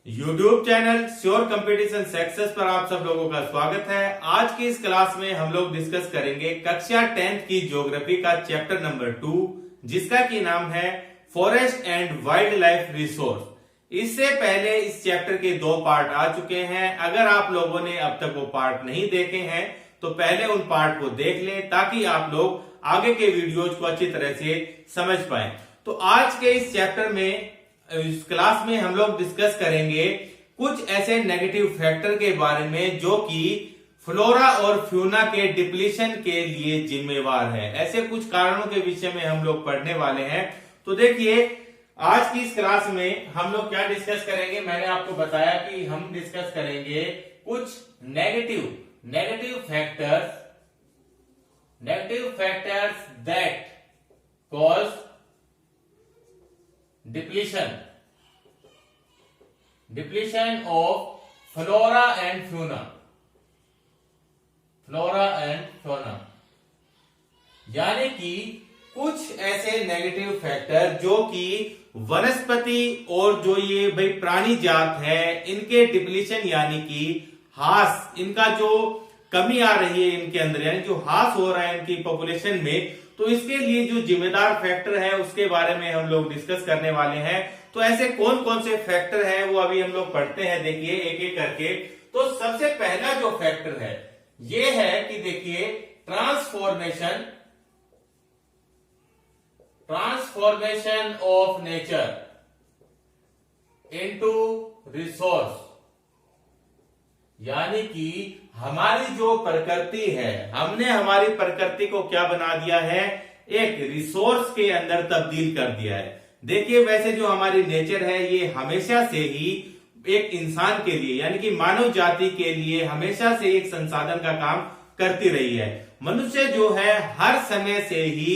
YouTube channel sure competition success पर आप सब लोगों का स्वागत है। आज की इस क्लास में हम लोग डिस्कस करेंगे कक्षा 10th की ज्योग्राफी का चैप्टर नंबर 2, जिसका की नाम है forest and wild life resource. इससे पहले इस चैप्टर के 2 पार्ट आ चुके हैं। अगर आप लोगों ने अब तक वो पार्ट नहीं देखे हैं तो पहले उन पार्ट को देख लें, ताकि आप लोग आगे के वीडियोज को अच्छी तरह से समझ पाए। तो आज के इस चैप्टर में, इस क्लास में हम लोग डिस्कस करेंगे कुछ ऐसे नेगेटिव फैक्टर के बारे में जो कि फ्लोरा और फ्यूना के डिप्लीशन के लिए जिम्मेवार है। ऐसे कुछ कारणों के विषय में हम लोग पढ़ने वाले हैं। तो देखिए, आज की इस क्लास में हम लोग क्या डिस्कस करेंगे। मैंने आपको बताया कि हम डिस्कस करेंगे कुछ negative factors that cause depletion of flora and fauna, यानी कि कुछ ऐसे नेगेटिव फैक्टर जो कि वनस्पति और जो ये भाई प्राणी जात है, इनके डिप्लीशन यानी कि ह्रास, इनका जो कमी आ रही है इनके अंदर, यानी जो ह्रास हो रहा है इनकी पॉपुलेशन में, तो इसके लिए जो जिम्मेदार फैक्टर है उसके बारे में हम लोग डिस्कस करने वाले हैं। तो ऐसे कौन कौन से फैक्टर हैं वो अभी हम लोग पढ़ते हैं। देखिए एक एक करके। तो सबसे पहला जो फैक्टर है ये है कि देखिए transformation of nature into resource, यानी कि हमारी जो प्रकृति है, हमने हमारी प्रकृति को क्या बना दिया है, एक रिसोर्स के अंदर तब्दील कर दिया है। देखिए वैसे जो हमारी नेचर है ये हमेशा से ही एक इंसान के लिए, यानी कि मानव जाति के लिए हमेशा से एक संसाधन का काम करती रही है। मनुष्य जो है हर समय से ही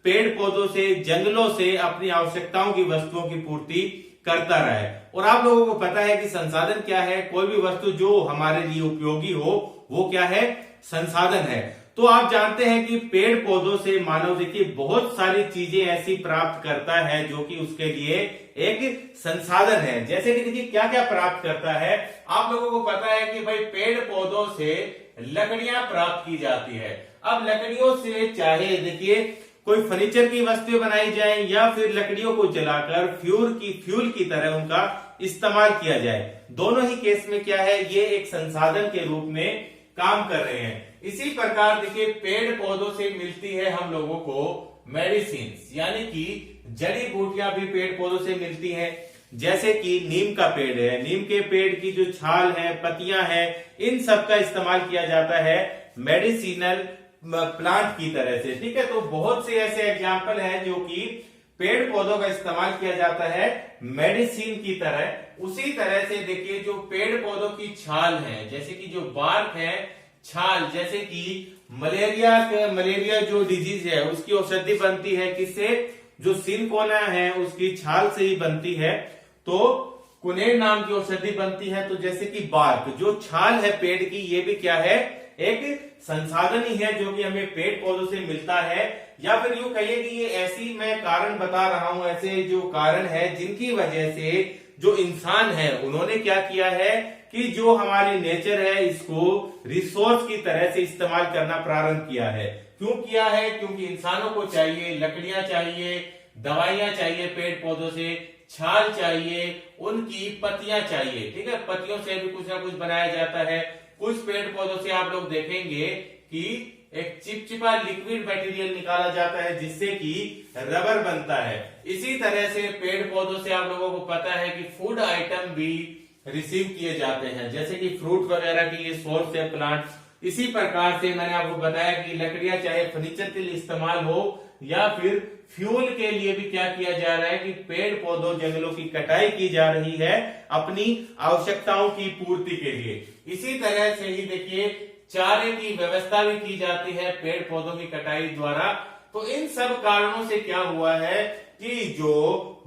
पेड़ पौधों से, जंगलों से अपनी आवश्यकताओं की वस्तुओं की पूर्ति करता रहा है। और आप लोगों को पता है कि संसाधन क्या है। कोई भी वस्तु जो हमारे लिए उपयोगी हो वो क्या है, संसाधन है। तो आप जानते हैं कि पेड़ पौधों से मानव देखिए बहुत सारी चीजें ऐसी प्राप्त करता है जो कि उसके लिए एक संसाधन है। जैसे कि देखिए क्या क्या प्राप्त करता है। आप लोगों को पता है कि भाई पेड़ पौधों से लकड़ियां प्राप्त की जाती है। अब लकड़ियों से चाहे देखिए कोई फर्नीचर की वस्तुएं बनाई जाए या फिर लकड़ियों को जलाकर फ्यूल की तरह उनका इस्तेमाल किया जाए, दोनों ही केस में क्या है, ये एक संसाधन के रूप में काम कर रहे हैं। इसी प्रकार देखिए पेड़ पौधों से मिलती है हम लोगों को मेडिसिन, यानी कि जड़ी बूटियां भी पेड़ पौधों से मिलती हैं। जैसे कि नीम का पेड़ है, नीम के पेड़ की जो छाल है, पत्तियां हैं, इन सब का इस्तेमाल किया जाता है मेडिसिनल प्लांट की तरह से। ठीक है, तो बहुत से ऐसे एग्जाम्पल हैं जो कि पेड़ पौधों का इस्तेमाल किया जाता है मेडिसिन की तरह। उसी तरह से देखिए जो पेड़ पौधों की छाल है, जैसे कि जो बार्क है, छाल, जैसे कि मलेरिया जो डिजीज है उसकी औषधि बनती है किससे, जो सिनकोना है उसकी छाल से ही बनती है। तो कुनेर नाम की औषधि बनती है। तो जैसे कि बार्क, जो छाल है पेड़ की, ये भी क्या है, एक संसाधन ही है जो कि हमें पेड़ पौधों से मिलता है। या फिर यूं कहिए कि ये ऐसी मैं कारण बता रहा हूं, ऐसे जो कारण है जिनकी वजह से जो इंसान है उन्होंने क्या किया है कि जो हमारी नेचर है इसको रिसोर्स की तरह से इस्तेमाल करना प्रारंभ किया है। क्यों किया है, क्योंकि इंसानों को चाहिए लकड़ियां, चाहिए दवाइयां, चाहिए पेड़ पौधों से, छाल चाहिए, उनकी पत्तियां चाहिए। ठीक है, पत्तियों से भी कुछ ना कुछ बनाया जाता है। कुछ पेड़ पौधों से आप लोग देखेंगे कि एक चिपचिपा लिक्विड मटेरियल निकाला जाता है जिससे कि रबर बनता है। इसी तरह से पेड़ पौधों से आप लोगों को पता है कि फूड आइटम भी रिसीव किए जाते हैं, जैसे कि फ्रूट वगैरह की ये सोर्स है प्लांट। इसी प्रकार से मैंने आपको बताया कि लकड़ियां चाहे फर्नीचर के लिए इस्तेमाल हो या फिर फ्यूल के लिए भी क्या किया जा रहा है कि पेड़ पौधों, जंगलों की कटाई की जा रही है अपनी आवश्यकताओं की पूर्ति के लिए। इसी तरह से ही देखिए चारे की व्यवस्था भी की जाती है पेड़ पौधों की कटाई द्वारा। तो इन सब कारणों से क्या हुआ है कि जो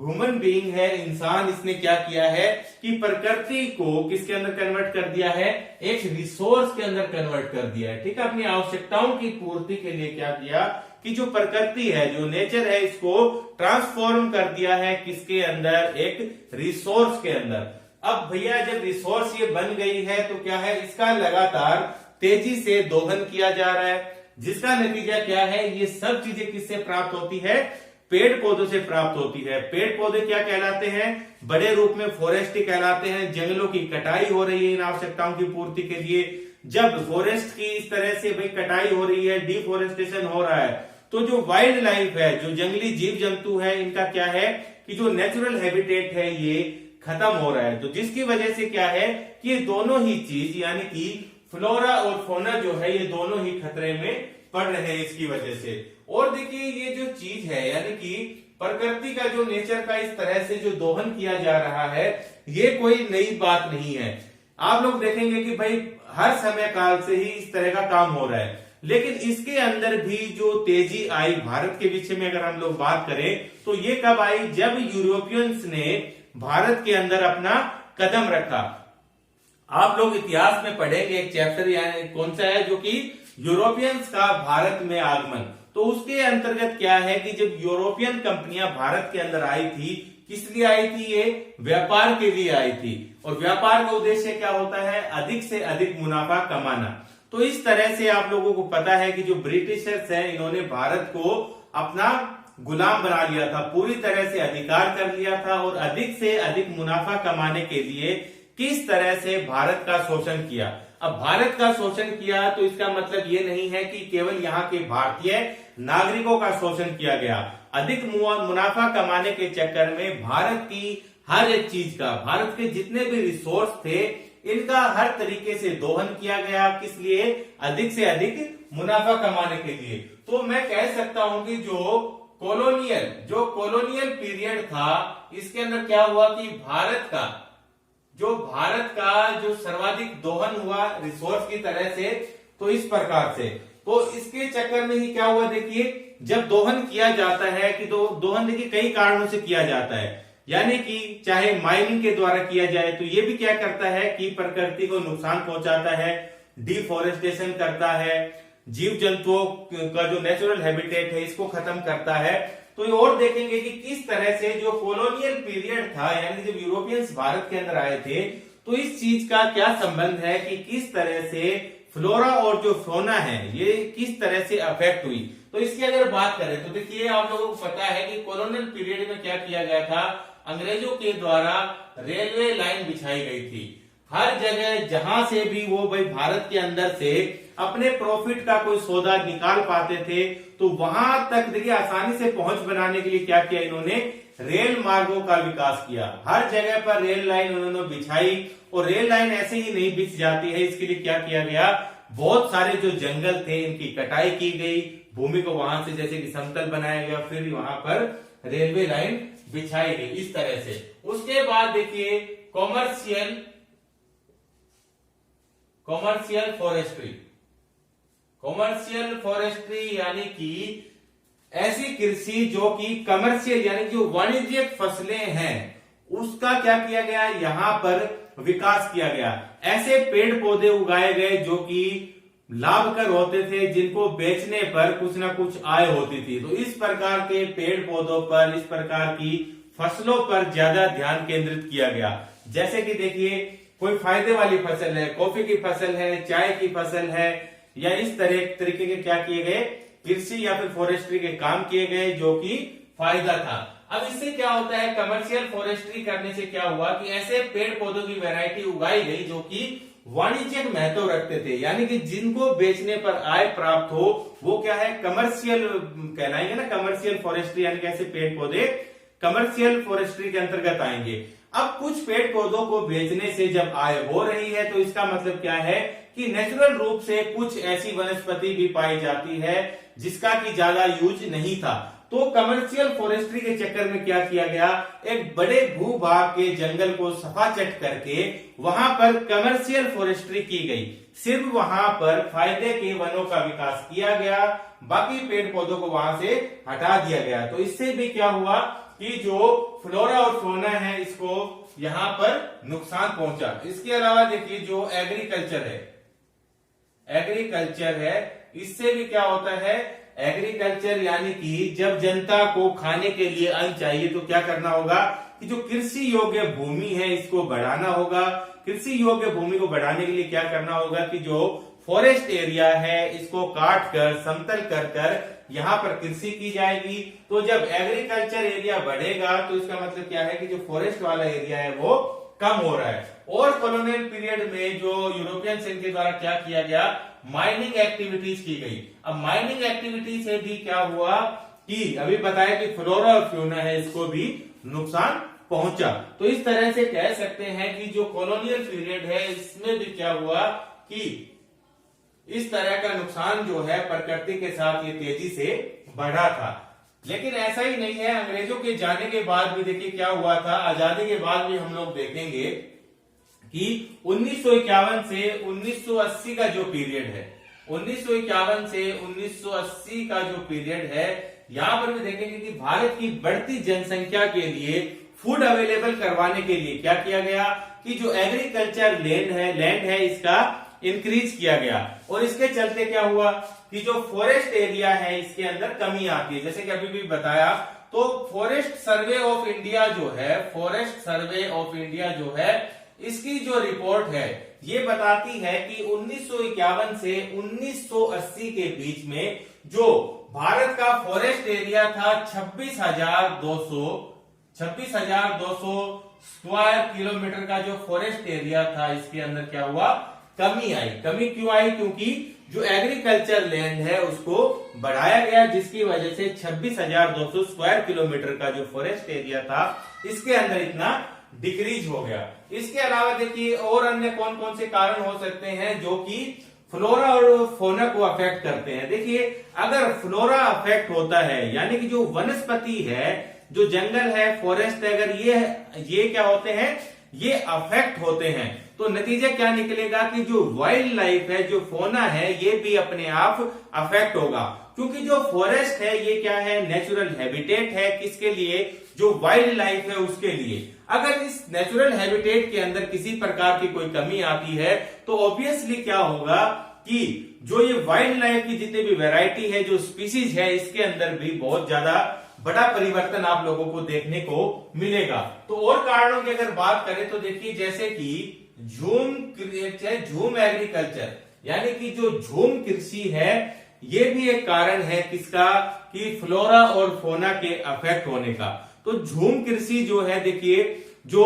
ह्यूमन बीइंग है, इंसान, इसने क्या किया है कि प्रकृति को किसके अंदर कन्वर्ट कर दिया है, एक रिसोर्स के अंदर कन्वर्ट कर दिया है। ठीक है, अपनी आवश्यकताओं की पूर्ति के लिए क्या किया कि जो प्रकृति है, जो नेचर है, इसको ट्रांसफॉर्म कर दिया है किसके अंदर, एक रिसोर्स के अंदर। अब भैया जब रिसोर्स ये बन गई है तो क्या है, इसका लगातार तेजी से दोहन किया जा रहा है, जिसका नतीजा क्या है, ये सब चीजें किससे प्राप्त होती है, पेड़ पौधों से प्राप्त होती है। पेड़ पौधे क्या कहलाते हैं, बड़े रूप में फॉरेस्ट कहलाते हैं। जंगलों की कटाई हो रही है इन आवश्यकताओं की पूर्ति के लिए। जब फॉरेस्ट की इस तरह से भाई कटाई हो रही है, डिफोरेस्टेशन हो रहा है, तो जो वाइल्ड लाइफ है, जो जंगली जीव जंतु है, इनका क्या है कि जो नेचुरल हैबिटेट है ये खत्म हो रहा है। तो जिसकी वजह से क्या है कि ये दोनों ही चीज यानी कि फ्लोरा और फौना जो है ये दोनों ही खतरे में पड़ रहे हैं इसकी वजह से। और देखिए ये जो चीज है यानी कि प्रकृति का जो नेचर का इस तरह से जो दोहन किया जा रहा है, ये कोई नई बात नहीं है। आप लोग देखेंगे कि भाई हर समय काल से ही इस तरह का काम हो रहा है, लेकिन इसके अंदर भी जो तेजी आई भारत के विषय में अगर हम लोग बात करें तो ये कब आई, जब यूरोपियंस ने भारत के अंदर अपना कदम रखा। आप लोग इतिहास में पढ़ेंगे एक चैप्टर यानी कौन सा है, जो कि यूरोपियंस का भारत में आगमन। तो उसके अंतर्गत क्या है कि जब यूरोपियन कंपनियां भारत के अंदर आई थी, किस लिए आई थी, ये व्यापार के लिए आई थी। और व्यापार का उद्देश्य क्या होता है, अधिक से अधिक मुनाफा कमाना। तो इस तरह से आप लोगों को पता है कि जो ब्रिटिशर्स हैं इन्होंने भारत को अपना गुलाम बना लिया था, पूरी तरह से अधिकार कर लिया था और अधिक से अधिक मुनाफा कमाने के लिए किस तरह से भारत का शोषण किया। अब भारत का शोषण किया तो इसका मतलब ये नहीं है कि केवल यहाँ के भारतीय नागरिकों का शोषण किया गया। अधिक मुनाफा कमाने के चक्कर में भारत की हर एक चीज का, भारत के जितने भी रिसोर्स थे, इनका हर तरीके से दोहन किया गया। किस लिए, अधिक से अधिक मुनाफा कमाने के लिए। तो मैं कह सकता हूं कि जो कॉलोनियल पीरियड था, इसके अंदर क्या हुआ कि भारत का जो सर्वाधिक दोहन हुआ रिसोर्स की तरह से, तो इस प्रकार से। तो इसके चक्कर में ही क्या हुआ, देखिए जब दोहन किया जाता है कि तो दोहन देखिए कई कारणों से किया जाता है, यानी कि चाहे माइनिंग के द्वारा किया जाए तो ये भी क्या करता है कि प्रकृति को नुकसान पहुंचाता है, डिफोरेस्टेशन करता है, जीव जंतुओं का जो नेचुरल हैबिटेट है इसको खत्म करता है। तो ये और देखेंगे कि किस तरह से जो कॉलोनियल पीरियड था, यानी जब यूरोपियंस भारत के अंदर आए थे, तो इस चीज का क्या संबंध है कि किस तरह से फ्लोरा और जो फौना है ये किस तरह से अफेक्ट हुई। तो इसकी अगर बात करें तो देखिए आप लोगों को पता है कि कॉलोनियल पीरियड में क्या किया गया था, अंग्रेजों के द्वारा रेलवे लाइन बिछाई गई थी। हर जगह जहां से भी वो भाई भारत के अंदर से अपने प्रॉफिट का कोई सौदा निकाल पाते थे, तो वहां तक देखिए आसानी से पहुंच बनाने के लिए क्या किया, इन्होंने रेल मार्गों का विकास किया। हर जगह पर रेल लाइन उन्होंने बिछाई। और रेल लाइन ऐसे ही नहीं बिछ जाती है, इसके लिए क्या किया गया, बहुत सारे जो जंगल थे इनकी कटाई की गई, भूमि को वहां से जैसे कि समतल बनाया गया, फिर वहां पर रेलवे लाइन बिछाई गई इस तरह से। उसके बाद देखिए कॉमर्शियल फॉरेस्ट्री यानी कि ऐसी कृषि जो कि कमर्शियल यानी जो वाणिज्यिक फसलें हैं उसका क्या किया गया, यहां पर विकास किया गया। ऐसे पेड़ पौधे उगाए गए जो कि लाभकर होते थे, जिनको बेचने पर कुछ ना कुछ आय होती थी। तो इस प्रकार के पेड़ पौधों पर, इस प्रकार की फसलों पर ज्यादा ध्यान केंद्रित किया गया। जैसे कि देखिए कोई फायदे वाली फसल है, कॉफी की फसल है, चाय की फसल है, या इस तरीके के क्या किए गए, कृषि या फिर फॉरेस्ट्री के काम किए गए जो कि फायदा था। अब इससे क्या होता है, कमर्शियल फॉरेस्ट्री करने से क्या हुआ कि ऐसे पेड़ पौधों की वैरायटी उगाई गई जो कि वाणिज्यिक महत्व रखते थे, यानी कि जिनको बेचने पर आय प्राप्त हो, वो क्या है, कमर्शियल कहलाएंगे ना, कमर्शियल फॉरेस्ट्री, यानी कि ऐसे पेड़ पौधे कमर्शियल फॉरेस्ट्री के अंतर्गत आएंगे। अब कुछ पेड़ पौधों को बेचने से जब आय हो रही है तो इसका मतलब क्या है कि नेचुरल रूप से कुछ ऐसी वनस्पति भी पाई जाती है जिसका कि ज्यादा यूज नहीं था। तो कमर्शियल फॉरेस्ट्री के चक्कर में क्या किया गया, एक बड़े भूभाग के जंगल को सफाचट करके वहां पर कमर्शियल फॉरेस्ट्री की गई। सिर्फ वहां पर फायदे के वनों का विकास किया गया, बाकी पेड़ पौधों को वहां से हटा दिया गया। तो इससे भी क्या हुआ कि जो फ्लोरा और फौना है इसको यहां पर नुकसान पहुंचा। इसके अलावा देखिए जो एग्रीकल्चर है, इससे भी क्या होता है, एग्रीकल्चर यानी कि जब जनता को खाने के लिए अन्न चाहिए तो क्या करना होगा कि जो कृषि योग्य भूमि है इसको बढ़ाना होगा। कृषि योग्य भूमि को बढ़ाने के लिए क्या करना होगा कि जो फॉरेस्ट एरिया है इसको काट कर समतल कर कर यहाँ पर कृषि की जाएगी। तो जब एग्रीकल्चर एरिया बढ़ेगा तो इसका मतलब क्या है कि जो फॉरेस्ट वाला एरिया है वो कम हो रहा है। और कॉलोनियल पीरियड में जो यूरोपियन संघ के द्वारा क्या किया गया, माइनिंग एक्टिविटीज की गई। अब माइनिंग एक्टिविटी से भी क्या हुआ कि अभी बताया कि फ्लोरा और फ्यूना है इसको भी नुकसान पहुंचा। तो इस तरह से कह सकते हैं कि जो कॉलोनियल पीरियड है इसमें भी क्या हुआ कि इस तरह का नुकसान जो है प्रकृति के साथ ये तेजी से बढ़ा था। लेकिन ऐसा ही नहीं है, अंग्रेजों के जाने के बाद भी देखिए क्या हुआ था। आजादी के बाद भी हम लोग देखेंगे कि 1951 से 1980 का जो पीरियड है, 1951 से 1980 का जो पीरियड है, यहां पर भी देखेंगे कि भारत की बढ़ती जनसंख्या के लिए फूड अवेलेबल करवाने के लिए क्या किया गया कि जो एग्रीकल्चर लैंड है इसका इंक्रीज किया गया। और इसके चलते क्या हुआ कि जो फॉरेस्ट एरिया है इसके अंदर कमी आती है। जैसे कि अभी भी बताया, तो फॉरेस्ट सर्वे ऑफ इंडिया जो है, फॉरेस्ट सर्वे ऑफ इंडिया जो है, इसकी जो रिपोर्ट है ये बताती है कि 1951 से 1980 के बीच में जो भारत का फॉरेस्ट एरिया था 26,200 स्क्वायर किलोमीटर का जो फॉरेस्ट एरिया था, इसके अंदर क्या हुआ, कमी आई। कमी क्यों आई? क्योंकि जो एग्रीकल्चर लैंड है उसको बढ़ाया गया, जिसकी वजह से 26,200 स्क्वायर किलोमीटर का जो फॉरेस्ट एरिया था इसके अंदर इतना डिक्रीज हो गया। इसके अलावा देखिए और अन्य कौन कौन से कारण हो सकते हैं जो कि फ्लोरा और फोना को अफेक्ट करते हैं। देखिए अगर फ्लोरा अफेक्ट होता है, यानी कि जो वनस्पति है, जो जंगल है, फॉरेस्ट है, अगर ये क्या होते हैं, ये अफेक्ट होते हैं, तो नतीजा क्या निकलेगा कि जो वाइल्ड लाइफ है, जो फोना है, ये भी अपने आप अफेक्ट होगा। क्योंकि जो फॉरेस्ट है ये क्या है, नेचुरल हैबिटेट है, किसके लिए, जो वाइल्ड लाइफ है उसके लिए। अगर इस नेचुरल हैबिटेट के अंदर किसी प्रकार की कोई कमी आती है तो ऑब्वियसली क्या होगा कि जो ये वाइल्ड लाइफ की जितनी भी वैरायटी है, जो स्पीसीज है, इसके अंदर भी बहुत ज्यादा बड़ा परिवर्तन आप लोगों को देखने को मिलेगा। तो और कारणों की अगर बात करें तो देखिए जैसे कि झूम एग्रीकल्चर, यानी कि जो झूम कृषि है, ये भी एक कारण है किसका, कि फ्लोरा और फोना के अफेक्ट होने का। तो झूम कृषि जो है, देखिए जो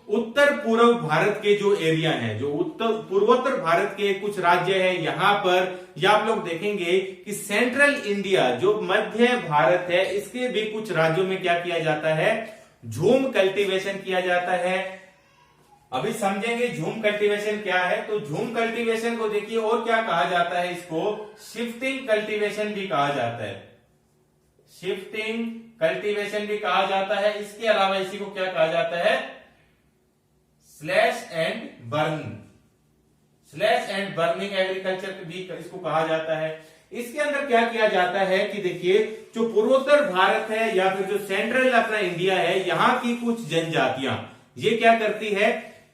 उत्तर पूर्व भारत के जो एरिया हैं, जो पूर्वोत्तर भारत के कुछ राज्य हैं, यहां पर या आप लोग देखेंगे कि सेंट्रल इंडिया जो मध्य भारत है, इसके भी कुछ राज्यों में क्या किया जाता है, झूम कल्टीवेशन किया जाता है। अभी समझेंगे झूम कल्टीवेशन क्या है। तो झूम कल्टीवेशन को देखिए और क्या कहा जाता है, इसको शिफ्टिंग कल्टीवेशन भी कहा जाता है, शिफ्टिंग कल्टीवेशन भी कहा जाता है। इसके अलावा इसी को क्या कहा जाता है, स्लैश एंड बर्निंग एग्रीकल्चर भी इसको कहा जाता है। इसके अंदर क्या किया जाता है कि देखिए जो पूर्वोत्तर भारत है या फिर जो सेंट्रल अपना इंडिया है, यहां की कुछ जनजातियां ये क्या करती है,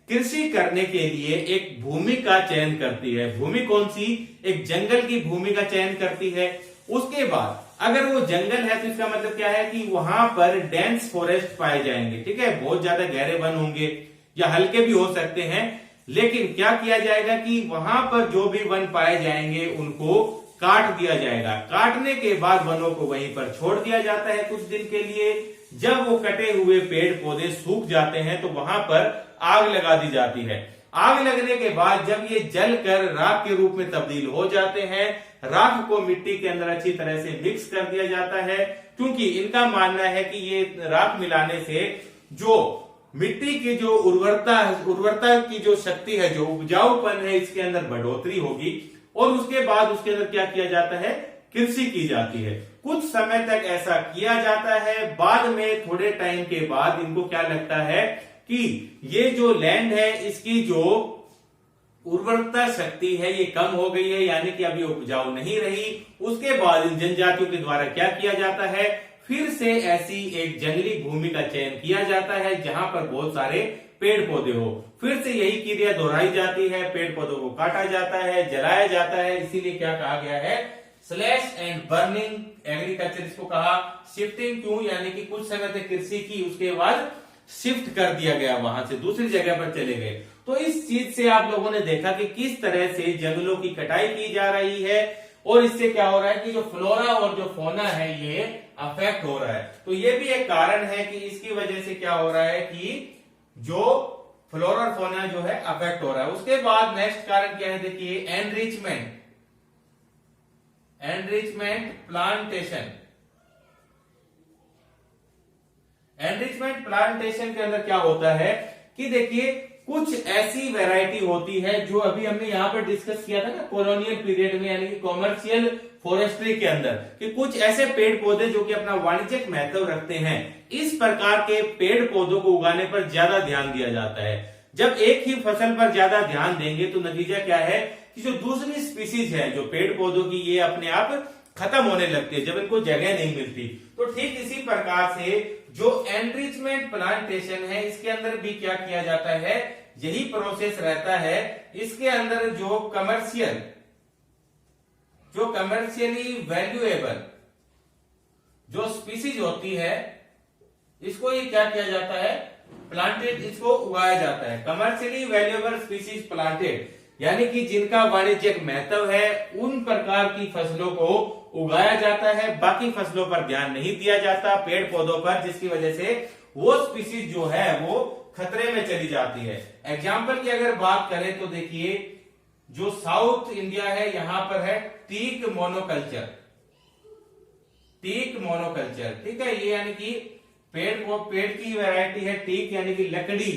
कृषि करने के लिए एक भूमि का चयन करती है। भूमि कौन सी, एक जंगल की भूमि का चयन करती है। उसके बाद अगर वो जंगल है तो इसका मतलब क्या है कि वहां पर डेंस फॉरेस्ट पाए जाएंगे, ठीक है, बहुत ज्यादा गहरे वन होंगे या हल्के भी हो सकते हैं। लेकिन क्या किया जाएगा कि वहां पर जो भी वन पाए जाएंगे उनको काट दिया जाएगा। काटने के बाद वनों को वहीं पर छोड़ दिया जाता है कुछ दिन के लिए। जब वो कटे हुए पेड़ पौधे सूख जाते हैं तो वहां पर आग लगा दी जाती है। आग लगने के बाद जब ये जलकर राख के रूप में तब्दील हो जाते हैं, राख को मिट्टी के अंदर अच्छी तरह से मिक्स कर दिया जाता है, क्योंकि इनका मानना है कि ये राख मिलाने से जो मिट्टी की जो उर्वरता की जो शक्ति है, जो उपजाऊपन है, इसके अंदर बढ़ोतरी होगी। और उसके बाद उसके अंदर क्या किया जाता है, कृषि की जाती है। कुछ समय तक ऐसा किया जाता है। बाद में थोड़े टाइम के बाद इनको क्या लगता है कि ये जो लैंड है इसकी जो उर्वरता शक्ति है ये कम हो गई है, यानी कि अभी उपजाऊ नहीं रही। उसके बाद इन जनजातियों के द्वारा क्या किया जाता है, फिर से ऐसी एक जंगली भूमि का चयन किया जाता है जहां पर बहुत सारे पेड़ पौधे हो। फिर से यही क्रिया दोहराई जाती है, पेड़ पौधों को काटा जाता है, जलाया जाता है। इसीलिए क्या कहा गया है, स्लैश एंड बर्निंग एग्रीकल्चर इसको कहा। शिफ्टिंग क्यों, यानी कि कुछ समय तक कृषि की, उसके बाद शिफ्ट कर दिया गया, वहां से दूसरी जगह पर चले गए। तो इस चीज से आप लोगों ने देखा कि किस तरह से जंगलों की कटाई की जा रही है और इससे क्या हो रहा है कि जो फ्लोरा और जो फोना है ये अफेक्ट हो रहा है। तो ये भी एक कारण है कि इसकी वजह से क्या हो रहा है कि जो फ्लोरा और फोना जो है अफेक्ट हो रहा है। उसके बाद नेक्स्ट कारण क्या है, देखिए एनरिचमेंट प्लांटेशन। एनरिचमेंट प्लांटेशन के अंदर क्या होता है कि देखिए कुछ ऐसी वैरायटी होती है जो अभी हमने यहां पर डिस्कस किया था ना कॉलोनियल पीरियड में, यानी कि कॉमर्शियल फॉरेस्ट्री के अंदर, कि कुछ ऐसे पेड़ पौधे जो कि अपना वाणिज्यिक महत्व रखते हैं, इस प्रकार के पेड़ पौधों को उगाने पर ज्यादा ध्यान दिया जाता है। जब एक ही फसल पर ज्यादा ध्यान देंगे तो नतीजा क्या है कि जो दूसरी स्पीसीज है जो पेड़ पौधों की, ये अपने आप खत्म होने लगती है जब इनको जगह नहीं मिलती। तो ठीक इसी प्रकार से जो एनरिचमेंट प्लांटेशन है इसके अंदर भी क्या किया जाता है, यही प्रोसेस रहता है। इसके अंदर जो कमर्शियली वैल्यूएबल जो स्पीसीज होती है इसको ये क्या किया जाता है, प्लांटेड, इसको उगाया जाता है। कमर्शियली वैल्यूएबल स्पीसीज प्लांटेड, यानी कि जिनका वाणिज्यिक महत्व है उन प्रकार की फसलों को उगाया जाता है, बाकी फसलों पर ध्यान नहीं दिया जाता, पेड़ पौधों पर, जिसकी वजह से वो स्पीसीज जो है वो खतरे में चली जाती है। एग्जाम्पल की अगर बात करें तो देखिए जो साउथ इंडिया है यहां पर है टीक मोनोकल्चर, ठीक है। ये यानी कि पेड़ की वैरायटी है टीक, यानी कि लकड़ी,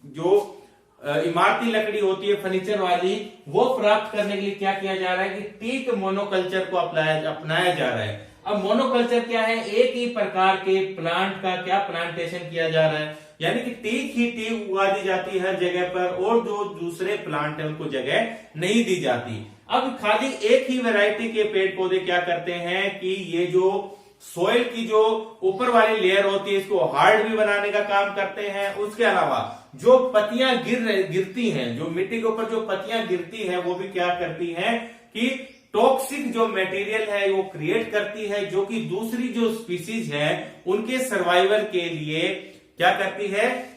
जो इमारती लकड़ी होती है फर्नीचर वाली, वो प्राप्त करने के लिए क्या किया जा रहा है कि टीक मोनोकल्चर को अपनाया जा रहा है। अब मोनोकल्चर क्या है, एक ही प्रकार के प्लांट का क्या प्लांटेशन किया जा रहा है, यानी कि टीक उगा दी जाती है हर जगह पर और जो दूसरे प्लांट है उनको जगह नहीं दी जाती। अब खाली एक ही वैरायटी के पेड़ पौधे क्या करते हैं कि ये जो सोइल की जो ऊपर वाली लेयर होती है इसको हार्ड भी बनाने का काम करते हैं। उसके अलावा जो पत्तियां गिरती हैं, जो मिट्टी के ऊपर जो पत्तियां गिरती हैं, वो भी क्या करती हैं कि टॉक्सिक जो मटेरियल है वो क्रिएट करती है, जो कि दूसरी जो स्पीसीज है उनके सर्वाइवल के लिए क्या करती है,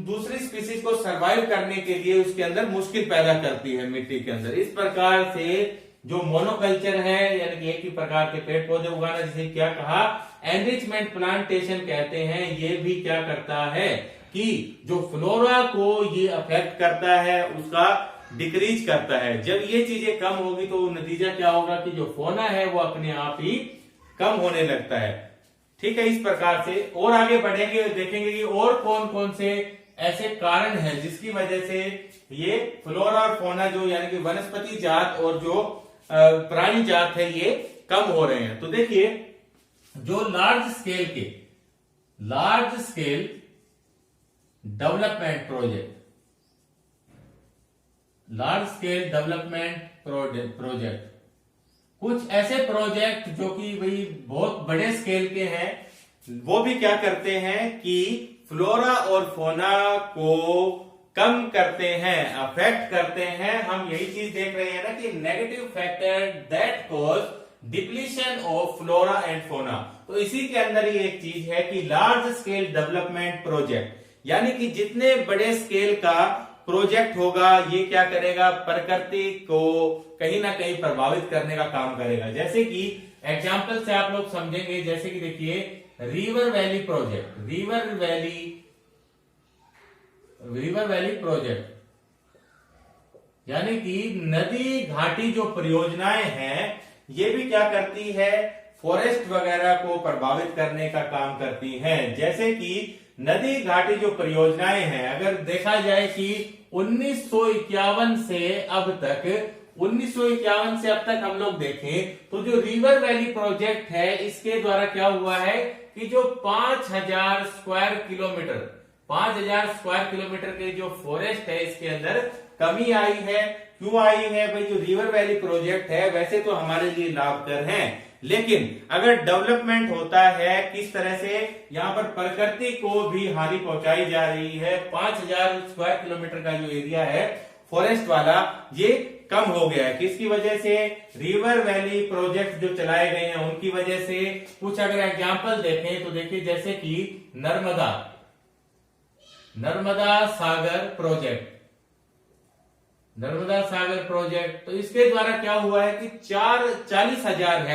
दूसरी स्पीसीज को सर्वाइव करने के लिए उसके अंदर मुश्किल पैदा करती है मिट्टी के अंदर। इस प्रकार से जो मोनोकल्चर है, यानी कि एक ही प्रकार के पेड़ पौधे उगाना, जिसे क्या कहा, एनरिचमेंट प्लांटेशन कहते हैं, ये भी क्या करता है कि जो फ्लोरा को ये अफेक्ट करता है उसका डिक्रीज करता है। जब ये चीजें कम होगी तो नतीजा क्या होगा कि जो फोना है वो अपने आप ही कम होने लगता है। ठीक है, इस प्रकार से और आगे बढ़ेंगे, देखेंगे कि और कौन कौन से ऐसे कारण हैं जिसकी वजह से ये फ्लोरा और फोना जो यानी कि वनस्पति जात और जो प्राणी जात है ये कम हो रहे हैं। तो देखिए जो लार्ज स्केल डेवलपमेंट प्रोजेक्ट, कुछ ऐसे प्रोजेक्ट जो कि भाई बहुत बड़े स्केल के हैं, वो भी क्या करते हैं कि फ्लोरा और फोना को कम करते हैं, अफेक्ट करते हैं। हम यही चीज देख रहे हैं ना कि negative factor that cause depletion of flora and fauna. तो इसी के अंदर ही एक चीज है कि लार्ज स्केल डेवलपमेंट प्रोजेक्ट, यानी कि जितने बड़े स्केल का प्रोजेक्ट होगा ये क्या करेगा, प्रकृति को कहीं ना कहीं प्रभावित करने का काम करेगा। जैसे कि एग्जाम्पल से आप लोग समझेंगे, जैसे कि देखिए रिवर वैली प्रोजेक्ट, यानी कि नदी घाटी जो परियोजनाएं हैं ये भी क्या करती है, फॉरेस्ट वगैरह को प्रभावित करने का काम करती हैं। जैसे कि नदी घाटी जो परियोजनाएं हैं, अगर देखा जाए कि 1951 से अब तक हम लोग देखें तो जो रिवर वैली प्रोजेक्ट है इसके द्वारा क्या हुआ है कि जो 5000 स्क्वायर किलोमीटर के जो फॉरेस्ट है इसके अंदर कमी आई है। क्यों आई है भाई, जो रिवर वैली प्रोजेक्ट है वैसे तो हमारे लिए लाभकर है, लेकिन अगर डेवलपमेंट होता है किस तरह से, यहाँ पर प्रकृति को भी हानि पहुंचाई जा रही है। 5000 स्क्वायर किलोमीटर का जो एरिया है फॉरेस्ट वाला ये कम हो गया है। किसकी वजह से? रिवर वैली प्रोजेक्ट जो चलाए गए हैं उनकी वजह से। कुछ अगर एग्जाम्पल देखें तो देखिए, जैसे कि नर्मदा सागर प्रोजेक्ट, नर्मदा सागर प्रोजेक्ट, तो इसके द्वारा क्या हुआ है कि 40,000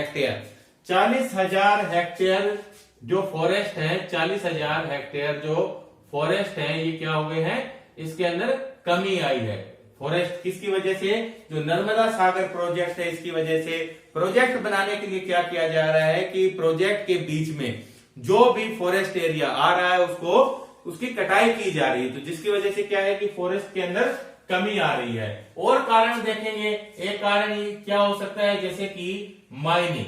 हेक्टेयर जो फॉरेस्ट है, 40,000 हेक्टेयर जो फॉरेस्ट है, ये क्या हो गए हैं, इसके अंदर कमी आई है। फॉरेस्ट किसकी वजह से? जो नर्मदा सागर प्रोजेक्ट है इसकी वजह से। प्रोजेक्ट बनाने के लिए क्या किया जा रहा है कि प्रोजेक्ट के बीच में जो भी फॉरेस्ट एरिया आ रहा है उसकी कटाई की जा रही है, तो जिसकी वजह से क्या है कि फॉरेस्ट के अंदर कमी आ रही है। और कारण देखेंगे, एक कारण क्या हो सकता है, जैसे कि माइनिंग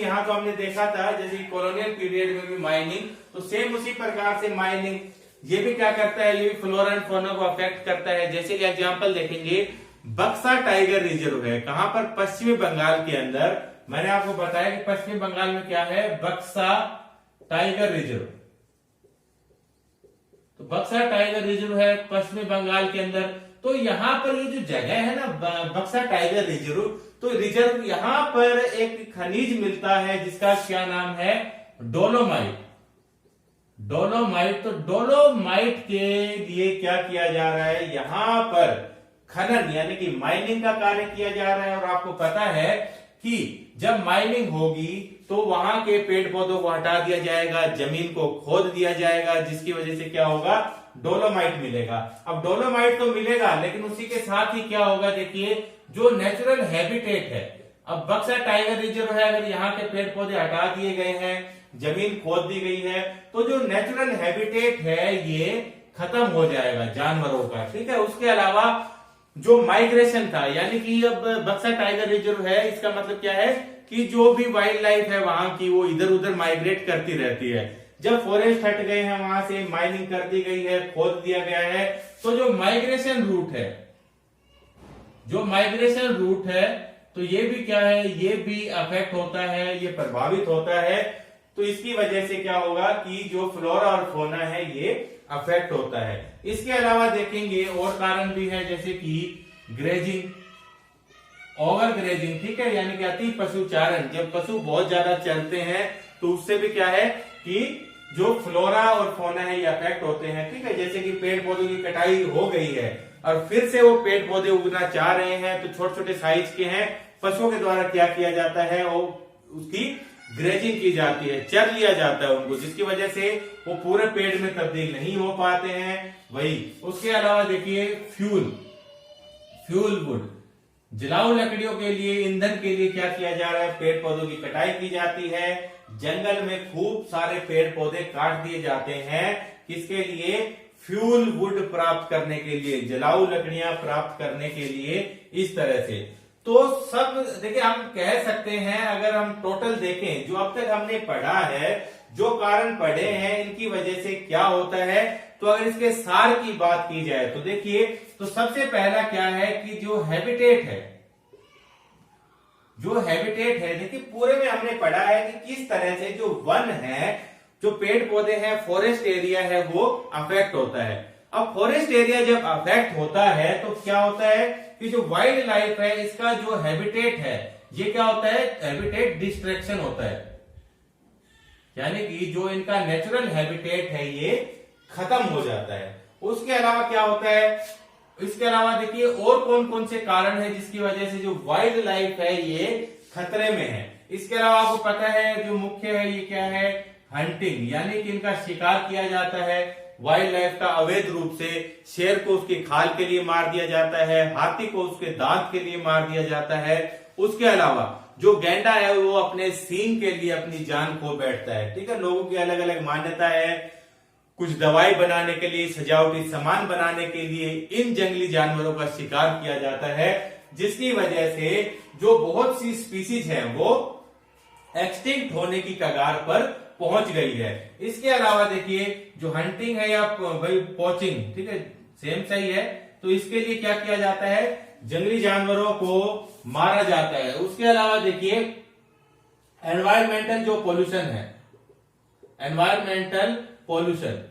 यहां तो हमने देखा था, जैसे कॉलोनियल पीरियड में भी माइनिंग, तो सेम उसी प्रकार से माइनिंग ये भी क्या करता है, ये भी फ्लोरा एंड फौना को अफेक्ट करता है। जैसे कि एग्जांपल देखेंगे, बक्सा टाइगर रिजर्व है, कहां पर? पश्चिमी बंगाल के अंदर। मैंने आपको बताया कि पश्चिमी बंगाल में क्या है, बक्सा टाइगर रिजर्व। तो बक्सा टाइगर रिजर्व है पश्चिमी बंगाल के अंदर। तो यहां पर ये जो जगह है ना, बक्सा टाइगर रिजर्व, तो रिजर्व यहां पर एक खनिज मिलता है जिसका क्या नाम है, डोलोमाइट। तो डोलोमाइट के लिए क्या किया जा रहा है, यहां पर खनन यानी कि माइनिंग का कार्य किया जा रहा है। और आपको पता है कि जब माइनिंग होगी तो वहां के पेड़ पौधों को हटा दिया जाएगा, जमीन को खोद दिया जाएगा, जिसकी वजह से क्या होगा, डोलोमाइट मिलेगा। अब डोलोमाइट तो मिलेगा, लेकिन उसी के साथ ही क्या होगा, देखिए जो नेचुरल हैबिटेट है, अब बक्सा टाइगर रिजर्व है, अगर यहाँ के पेड़ पौधे हटा दिए गए हैं, जमीन खोद दी गई है, तो जो नेचुरल हैबिटेट है ये खत्म हो जाएगा जानवरों का, ठीक है। उसके अलावा जो माइग्रेशन था, यानी कि अब बक्सा टाइगर रिजर्व है, इसका मतलब क्या है कि जो भी वाइल्ड लाइफ है वहां की, वो इधर उधर माइग्रेट करती रहती है। जब फॉरेस्ट हट गए हैं, वहां से माइनिंग कर दी गई है, खोद दिया गया है, तो जो माइग्रेशन रूट है, तो ये भी क्या है, ये भी अफेक्ट होता है, ये प्रभावित होता है। तो इसकी वजह से क्या होगा कि जो फ्लोरा और फौना है ये अफेक्ट होता है। इसके अलावा देखेंगे और कारण भी है, जैसे कि ग्रेजिंग, ओवर ग्रेजिंग, ठीक है, यानी कि अति पशुचारण। जब पशु बहुत ज्यादा चलते हैं तो उससे भी क्या है कि जो फ्लोरा और फौना है ये अफेक्ट होते हैं, ठीक है। जैसे कि पेड़ पौधों की कटाई हो गई है और फिर से वो पेड़ पौधे उगना चाह रहे हैं, तो छोटे छोटे साइज के हैं, पशुओं के द्वारा क्या किया जाता है, वो उसकी ग्रेजिंग की जाती है, चर लिया जाता है उनको, जिसकी वजह से वो पूरे पेड़ में तब्दील नहीं हो पाते हैं। वही उसके अलावा देखिए फ्यूल वुड, जलाऊ लकड़ियों के लिए, ईंधन के लिए क्या किया जा रहा है, पेड़ पौधों की कटाई की जाती है। जंगल में खूब सारे पेड़ पौधे काट दिए जाते हैं, किसके लिए, फ्यूल वुड प्राप्त करने के लिए, जलाऊ लकड़ियां प्राप्त करने के लिए, इस तरह से। तो सब देखिए, हम कह सकते हैं, अगर हम टोटल देखें जो अब तक हमने पढ़ा है, जो कारण पढ़े हैं, इनकी वजह से क्या होता है, तो अगर इसके सार की बात की जाए तो देखिए, तो सबसे पहला क्या है कि जो हैबिटेट है, देखिए पूरे में हमने पढ़ा है कि किस तरह से जो वन है, जो पेड़ पौधे हैं, फॉरेस्ट एरिया है, वो अफेक्ट होता है। अब फॉरेस्ट एरिया जब अफेक्ट होता है तो क्या होता है कि जो वाइल्ड लाइफ है, इसका जो हैबिटेट है, ये क्या होता है, हैबिटेट डिस्ट्रैक्शन होता है, यानी कि जो इनका नेचुरल हैबिटेट है ये खत्म हो जाता है। उसके अलावा क्या होता है, इसके अलावा देखिए और कौन कौन से कारण है जिसकी वजह से जो वाइल्ड लाइफ है ये खतरे में है। इसके अलावा आपको पता है जो मुख्य है ये क्या है, हंटिंग, यानी कि इनका शिकार किया जाता है वाइल्ड लाइफ का अवैध रूप से। शेर को उसकी खाल के लिए मार दिया जाता है, हाथी को उसके दांत के लिए मार दिया जाता है। उसके अलावा जो गैंडा है वो अपने सींग के लिए अपनी जान खो बैठता है, ठीक है। लोगों की अलग अलग मान्यता है, कुछ दवाई बनाने के लिए, सजावटी सामान बनाने के लिए इन जंगली जानवरों का शिकार किया जाता है, जिसकी वजह से जो बहुत सी स्पीसीज हैं वो एक्सटिंक्ट होने की कगार पर पहुंच गई है। इसके अलावा देखिए जो हंटिंग है या भाई पोचिंग, ठीक है, सेम सही है, तो इसके लिए क्या किया जाता है, जंगली जानवरों को मारा जाता है। उसके अलावा देखिए एनवायरमेंटल जो पोल्यूशन है, एनवायरमेंटल पोल्यूशन,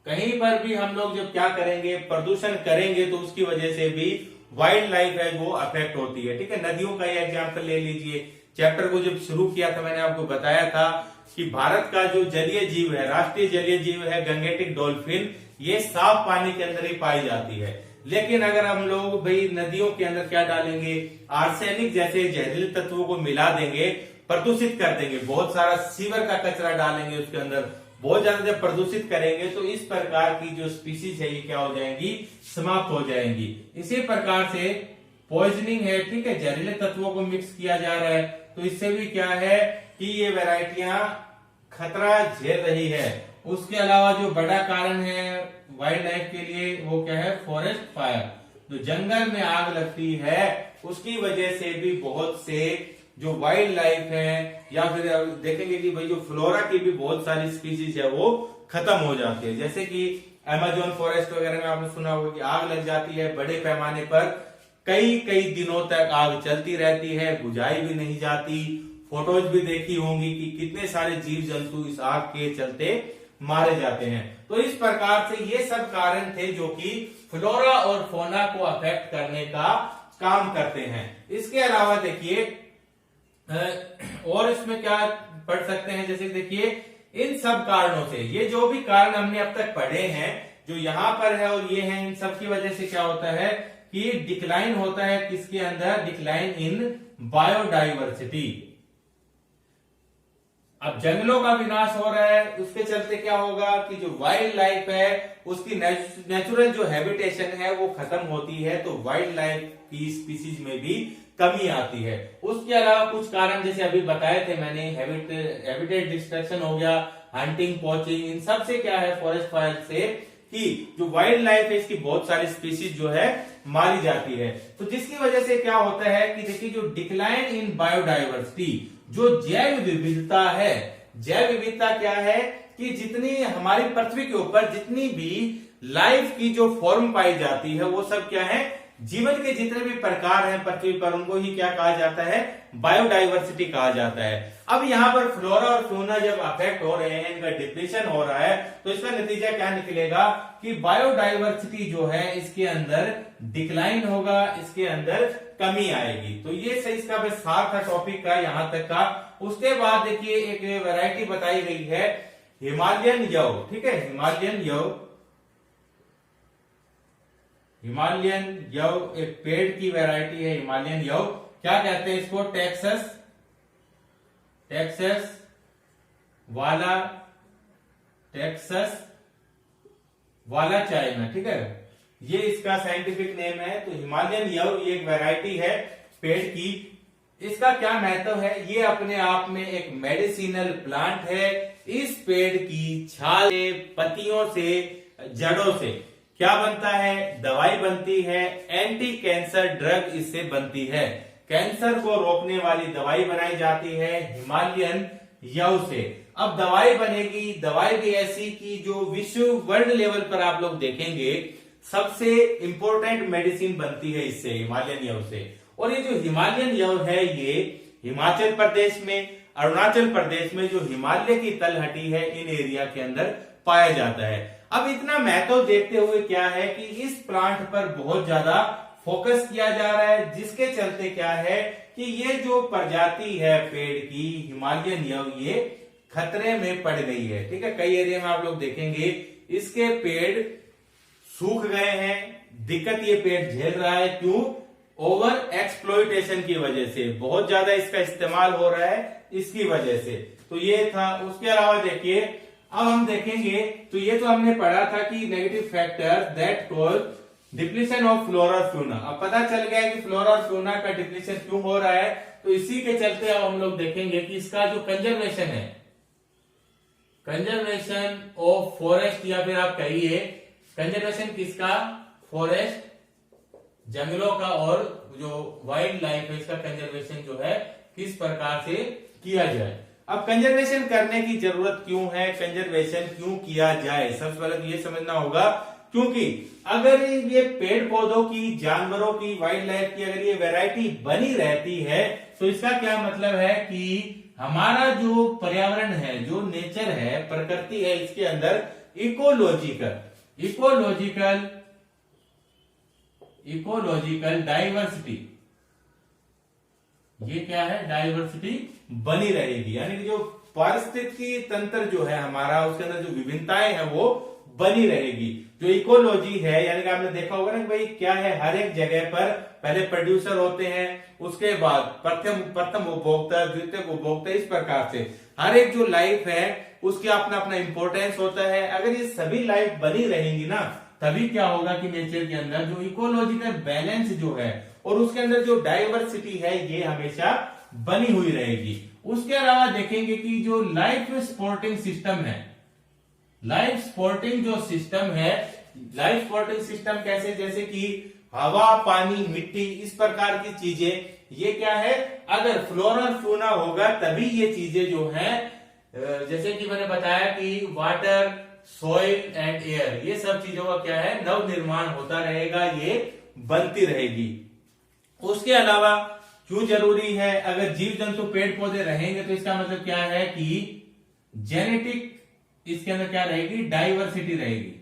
कहीं पर भी हम लोग जब क्या करेंगे, प्रदूषण करेंगे, तो उसकी वजह से भी वाइल्ड लाइफ है वो अफेक्ट होती है। ठीक है, नदियों का ये एग्जाम्पल ले लीजिए। चैप्टर को जब शुरू किया था मैंने आपको बताया था कि भारत का जो जलीय जीव है, राष्ट्रीय जलीय जीव है गंगेटिक डॉल्फिन, ये साफ पानी के अंदर ही पाई जाती है। लेकिन अगर हम लोग भाई नदियों के अंदर क्या डालेंगे, आर्सेनिक जैसे जहरीले तत्वों को मिला देंगे, प्रदूषित कर देंगे, बहुत सारा सीवर का कचरा डालेंगे उसके अंदर, बहुत ज्यादा जब प्रदूषित करेंगे तो इस प्रकार की जो स्पीसीज है ये क्या हो जाएंगी, समाप्त हो जाएंगी। इसी प्रकार से पॉइजनिंग है, ठीक है, जहरीले तत्वों को मिक्स किया जा रहा है, तो इससे भी क्या है कि ये वैरायटियां खतरा झेल रही है। उसके अलावा जो बड़ा कारण है वाइल्ड लाइफ के लिए वो क्या है, फॉरेस्ट फायर। जो जंगल में आग लगती है उसकी वजह से भी बहुत से जो वाइल्ड लाइफ है, या फिर देखेंगे कि भाई जो फ्लोरा की भी बहुत सारी स्पीसीज है वो खत्म हो जाती है। जैसे कि अमेज़न फॉरेस्ट वगैरह में आपने सुना होगा कि आग लग जाती है बड़े पैमाने पर, कई कई दिनों तक आग चलती रहती है, बुझाई भी नहीं जाती। फोटोज भी देखी होंगी कि कितने सारे जीव जंतु इस आग के चलते मारे जाते हैं। तो इस प्रकार से ये सब कारण थे जो कि फ्लोरा और फौना को अफेक्ट करने का काम करते हैं। इसके अलावा देखिए और इसमें क्या पढ़ सकते हैं, जैसे देखिए इन सब कारणों से, ये जो भी कारण हमने अब तक पढ़े हैं, जो यहाँ पर है और ये है, इन सब की वजह से क्या होता है कि डिक्लाइन होता है किसके अंदर, डिक्लाइन इन बायोडाइवर्सिटी। अब जंगलों का विनाश हो रहा है, उसके चलते क्या होगा कि जो वाइल्ड लाइफ है उसकी नेचुरल जो हैबिटेशन है वो खत्म होती है, तो वाइल्ड लाइफ की स्पीसीज में भी कमी आती है। उसके अलावा कुछ कारण जैसे अभी बताए थे मैंने, हैबिटेट डिस्ट्रक्शन हो गया, हंटिंग, पॉचिंग, इन सब से क्या है, फॉरेस्ट फायर से कि जो वाइल्ड लाइफ है इसकी बहुत सारी स्पीसीज जो है मारी जाती है। तो जिसकी वजह से क्या होता है कि देखिए जो डिक्लाइन इन बायोडाइवर्सिटी, जो जैव विविधता है, जैव विविधता क्या है कि जितनी हमारी पृथ्वी के ऊपर जितनी भी लाइफ की जो फॉर्म पाई जाती है वो सब क्या है, जीवन के जितने भी प्रकार हैं पृथ्वी पर उनको ही क्या कहा जाता है, बायोडाइवर्सिटी कहा जाता है। अब यहाँ पर फ्लोरा और फौना जब अफेक्ट हो रहे हैं, इनका डिप्रेशन हो रहा है, तो इसका नतीजा क्या निकलेगा कि बायोडाइवर्सिटी जो है इसके अंदर डिक्लाइन होगा, इसके अंदर कमी आएगी। तो ये सही इसका बस सार था टॉपिक का यहां तक का। उसके बाद देखिए एक वैरायटी बताई गई है हिमालयन यव, ठीक है, हिमालयन यव, हिमालयन यव एक पेड़ की वैरायटी है, हिमालयन यव। क्या कहते हैं इसको, टेक्सस, टेक्सस वाला, टेक्सस वाला चाइना, ठीक है, ये इसका साइंटिफिक नेम है। तो हिमालयन यव ये एक वैरायटी है पेड़ की। इसका क्या महत्व है, ये अपने आप में एक मेडिसिनल प्लांट है। इस पेड़ की छाल से, पत्तियों से, जड़ों से क्या बनता है, दवाई बनती है, एंटी कैंसर ड्रग इससे बनती है, कैंसर को रोकने वाली दवाई बनाई जाती है हिमालयन यव से। अब दवाई बनेगी, दवाई भी ऐसी कि जो विश्व वर्ल्ड लेवल पर आप लोग देखेंगे सबसे इंपॉर्टेंट मेडिसिन बनती है इससे, हिमालयन यव से। और ये जो हिमालयन यव है ये हिमाचल प्रदेश में, अरुणाचल प्रदेश में जो हिमालय की तलहटी है इन एरिया के अंदर पाया जाता है। अब इतना महत्व देखते हुए क्या है कि इस प्लांट पर बहुत ज्यादा फोकस किया जा रहा है, जिसके चलते क्या है कि ये जो प्रजाति है पेड़ की हिमालयन यव ये खतरे में पड़ गई है। ठीक है, कई एरिया में आप लोग देखेंगे इसके पेड़ सूख गए हैं, दिक्कत ये पेड़ झेल रहा है, क्यों, ओवर एक्सप्लॉइटेशन की वजह से, बहुत ज्यादा इसका इस्तेमाल हो रहा है इसकी वजह से। तो ये था। उसके अलावा देखिए अब हम देखेंगे, तो ये तो हमने पढ़ा था कि negative factor that cause depletion of flora और फ्यूना। अब पता चल गया कि फ्लोरा और फ्यूना का डिप्लीशन क्यों हो रहा है, तो इसी के चलते अब हम लोग देखेंगे कि इसका जो कंजर्वेशन है, कंजर्वेशन ऑफ फॉरेस्ट, या फिर आप कहिए कंजर्वेशन किसका, फॉरेस्ट, जंगलों का, और जो वाइल्ड लाइफ है इसका कंजर्वेशन जो है किस प्रकार से किया जाए। अब कंजर्वेशन करने की जरूरत क्यों है, कंजर्वेशन क्यों किया जाए, सबसे पहले तो ये समझना होगा, क्योंकि अगर ये पेड़ पौधों की, जानवरों की, वाइल्ड लाइफ की अगर ये वैरायटी बनी रहती है तो इसका क्या मतलब है कि हमारा जो पर्यावरण है, जो नेचर है, प्रकृति है, इसके अंदर इकोलॉजिकल इकोलॉजिकल डाइवर्सिटी, ये क्या है, डाइवर्सिटी बनी रहेगी। यानी कि जो पारिस्थितिकी तंत्र जो है हमारा, उसके अंदर जो विभिन्नताएं हैं वो बनी रहेगी। जो इकोलॉजी है, यानी कि आपने देखा होगा ना कि भाई क्या है, हर एक जगह पर पहले प्रोड्यूसर होते हैं, उसके बाद प्रथम उपभोक्ता, द्वितीय उपभोक्ता, इस प्रकार से हर एक जो लाइफ है उसके अपना अपना इंपॉर्टेंस होता है। अगर ये सभी लाइफ बनी रहेंगी ना, तभी क्या होगा कि नेचर के अंदर जो इकोलॉजिकल बैलेंस जो है और उसके अंदर जो डाइवर्सिटी है ये हमेशा बनी हुई रहेगी। उसके अलावा देखेंगे कि जो लाइफ सपोर्टिंग सिस्टम है, लाइफ सपोर्टिंग जो सिस्टम है, लाइफ सपोर्टिंग सिस्टम कैसे, जैसे कि हवा, पानी, मिट्टी, इस प्रकार की चीजें, ये क्या है, अगर फ्लोरा फौना होगा तभी ये चीजें जो है, जैसे कि मैंने बताया कि वाटर, सॉइल एंड एयर, ये सब चीजों का क्या है, नव निर्माण होता रहेगा, ये बनती रहेगी। उसके अलावा क्यों जरूरी है, अगर जीव जंतु पेड़ पौधे रहेंगे तो इसका मतलब क्या है कि जेनेटिक, इसके अंदर क्या रहेगी, डाइवर्सिटी रहेगी।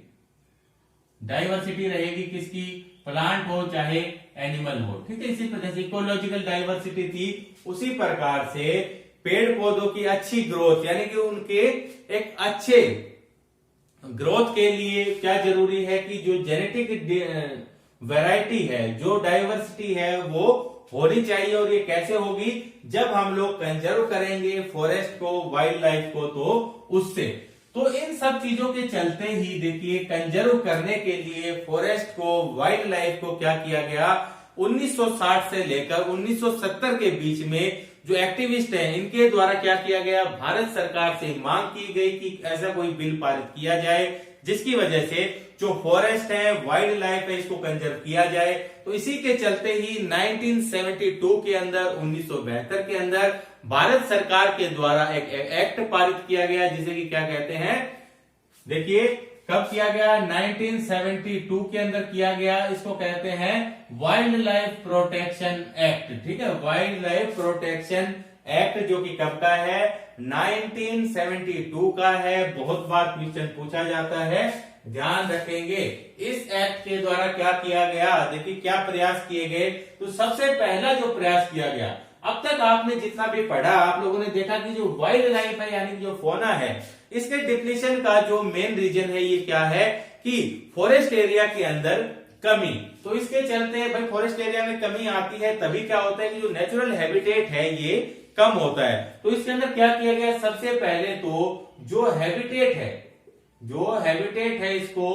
डाइवर्सिटी रहेगी किसकी, प्लांट हो चाहे एनिमल हो, ठीक है। इसी प्रकार से इकोलॉजिकल डाइवर्सिटी थी, उसी प्रकार से पेड़ पौधों की अच्छी ग्रोथ, यानी कि उनके एक अच्छे ग्रोथ के लिए क्या जरूरी है कि जो जेनेटिक वैरायटी है, जो डाइवर्सिटी है वो होनी चाहिए। और ये कैसे होगी, जब हम लोग कंजर्व करेंगे फॉरेस्ट को, वाइल्ड लाइफ को, तो उससे। तो इन सब चीजों के चलते ही देखिए, कंजर्व करने के लिए फॉरेस्ट को, वाइल्ड लाइफ को क्या किया गया, 1960 से लेकर 1970 के बीच में जो एक्टिविस्ट हैं, इनके द्वारा क्या किया गया, भारत सरकार से मांग की गई कि ऐसा कोई बिल पारित किया जाए जिसकी वजह से जो फॉरेस्ट है, वाइल्ड लाइफ है, इसको कंजर्व किया जाए। तो इसी के चलते ही 1972 के अंदर, 1972 के अंदर भारत सरकार के द्वारा एक एक्ट पारित किया गया, जिसे कि क्या कहते हैं, देखिए कब किया गया, 1972 के अंदर किया गया। इसको कहते हैं वाइल्ड लाइफ प्रोटेक्शन एक्ट, ठीक है, वाइल्ड लाइफ प्रोटेक्शन एक्ट, जो कि कब का है, 1972 का है। बहुत बार क्वेश्चन पूछा जाता है, ध्यान रखेंगे। इस एक्ट के द्वारा क्या किया गया, देखिए क्या प्रयास किए गए। तो सबसे पहला जो प्रयास किया गया, अब तक आपने जितना भी पढ़ा, आप लोगों ने देखा कि जो वाइल्ड लाइफ है, यानी जो फोना है, इसके डिप्लीशन का जो मेन रीजन है, ये क्या है कि फॉरेस्ट एरिया के अंदर कमी। तो इसके चलते भाई फॉरेस्ट एरिया में कमी आती है, तभी क्या होता है कि जो नेचुरल हैबिटेट है ये कम होता है। तो इसके अंदर क्या किया गया, सबसे पहले तो जो हैबिटेट है, जो हैबिटेट है, इसको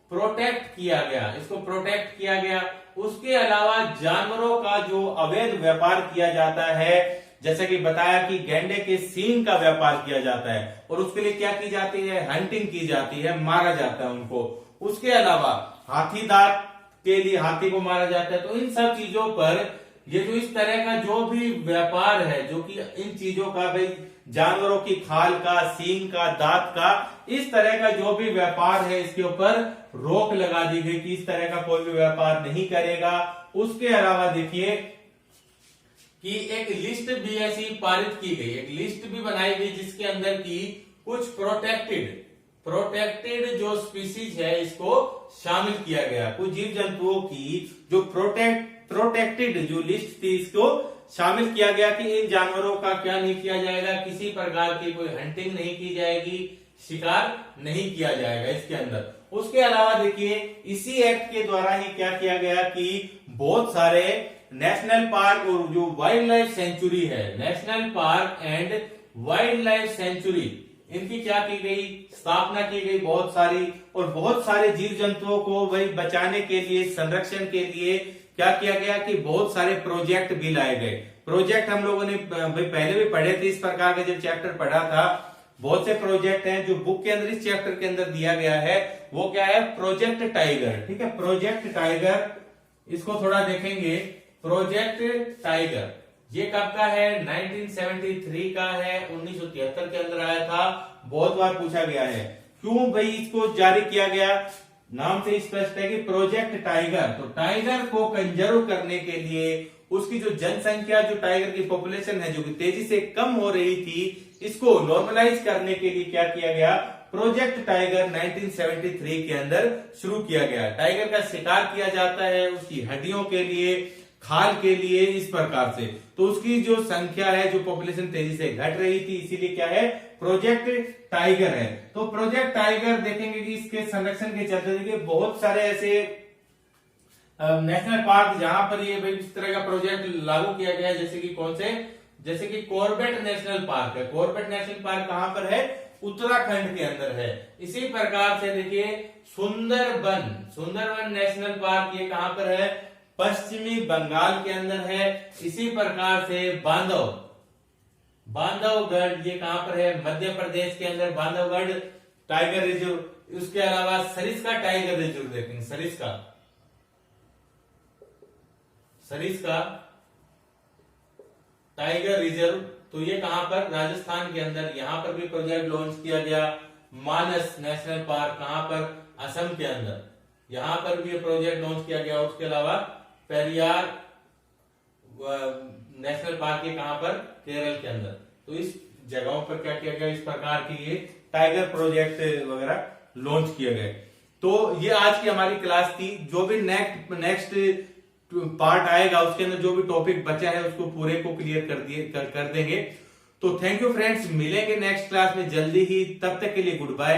प्रोटेक्ट किया गया, इसको प्रोटेक्ट किया गया। उसके अलावा जानवरों का जो अवैध व्यापार किया जाता है, जैसे कि बताया कि गैंडे के सींग का व्यापार किया जाता है, और उसके लिए क्या की जाती है, हंटिंग की जाती है, मारा जाता है उनको। उसके अलावा हाथी दांत के लिए हाथी को मारा जाता है। तो इन सब चीजों पर ये जो इस तरह का जो भी व्यापार है, जो कि इन चीजों का, भाई जानवरों की खाल का, सींग का, दांत का, इस तरह का जो भी व्यापार है, इसके ऊपर रोक लगा दी गई कि इस तरह का कोई भी व्यापार नहीं करेगा। उसके अलावा देखिए कि एक लिस्ट भी ऐसी पारित की गई, एक लिस्ट भी बनाई गई, जिसके अंदर की कुछ प्रोटेक्टेड जो स्पीसीज है, इसको शामिल किया गया। कुछ जीव जंतुओं की जो प्रोटेक्टेड जो लिस्ट थी, इसको शामिल किया गया कि इन जानवरों का क्या नहीं किया जाएगा, किसी प्रकार की कोई हंटिंग नहीं की जाएगी, शिकार नहीं किया जाएगा इसके अंदर। उसके अलावा देखिए इसी एक्ट के द्वारा ही क्या किया गया कि बहुत सारे नेशनल पार्क और जो वाइल्ड लाइफ सेंचुरी है, national park and wild life sanctuary, इनकी क्या की गई, स्थापना की गई बहुत सारी। और बहुत सारे जीव जंतुओं को वही बचाने के लिए, संरक्षण के लिए क्या किया गया कि बहुत सारे प्रोजेक्ट भी लाए गए। प्रोजेक्ट हम लोगों ने भाई पहले भी पढ़े थे, इस प्रकार का जब चैप्टर पढ़ा था। बहुत से प्रोजेक्ट हैं जो बुक के अंदर, इस चैप्टर के अंदर दिया गया है, वो क्या है, प्रोजेक्ट टाइगर, ठीक है, प्रोजेक्ट टाइगर। इसको थोड़ा देखेंगे, प्रोजेक्ट टाइगर ये कब का है, 1973 का है, 1973 के अंदर आया था। बहुत बार पूछा गया है क्यों भाई इसको जारी किया गया, नाम से स्पष्ट है कि प्रोजेक्ट टाइगर। तो टाइगर को कंजर्व करने के लिए, उसकी जो जनसंख्या, जो टाइगर की पॉपुलेशन है जो कि तेजी से कम हो रही थी, इसको नॉर्मलाइज करने के लिए क्या किया गया, प्रोजेक्ट टाइगर 1973 के अंदर शुरू किया गया। टाइगर का शिकार किया जाता है उसकी हड्डियों के लिए, खाल के लिए, इस प्रकार से। तो उसकी जो संख्या है, जो पॉपुलेशन तेजी से घट रही थी, इसीलिए क्या है, प्रोजेक्ट टाइगर है। तो प्रोजेक्ट टाइगर देखेंगे कि इसके संरक्षण के चलते देखिए बहुत सारे ऐसे नेशनल पार्क जहां पर ये इस तरह का प्रोजेक्ट लागू किया गया है, जैसे कि कौन से, जैसे कि कॉर्बेट नेशनल पार्क है। कॉर्बेट नेशनल पार्क कहां पर है, उत्तराखंड के अंदर है। इसी प्रकार से देखिए सुंदरबन नेशनल पार्क ये कहां पर है, पश्चिमी बंगाल के अंदर है। इसी प्रकार से बांधवगढ़ ये कहां पर है, मध्य प्रदेश के अंदर बांधवगढ़ टाइगर रिजर्व। उसके अलावा सरिस्का टाइगर रिजर्व देखेंगे, सरिस्का टाइगर रिजर्व, तो ये कहां पर, राजस्थान के अंदर। यहां पर भी प्रोजेक्ट लॉन्च किया गया। मानस नेशनल पार्क कहां पर, असम के अंदर, यहां पर भी प्रोजेक्ट लॉन्च किया गया। उसके अलावा पेरियार नेशनल पार्क है कहां पर, केरल के अंदर। तो इस जगहों पर क्या किया गया, इस प्रकार की ये टाइगर प्रोजेक्ट वगैरह लॉन्च किए गए। तो ये आज की हमारी क्लास थी। जो भी नेक्स्ट पार्ट आएगा उसके अंदर जो भी टॉपिक बचा है उसको पूरे को क्लियर कर देंगे। तो थैंक यू फ्रेंड्स, मिलेंगे नेक्स्ट क्लास में जल्दी ही। तब तक के लिए गुड बाय।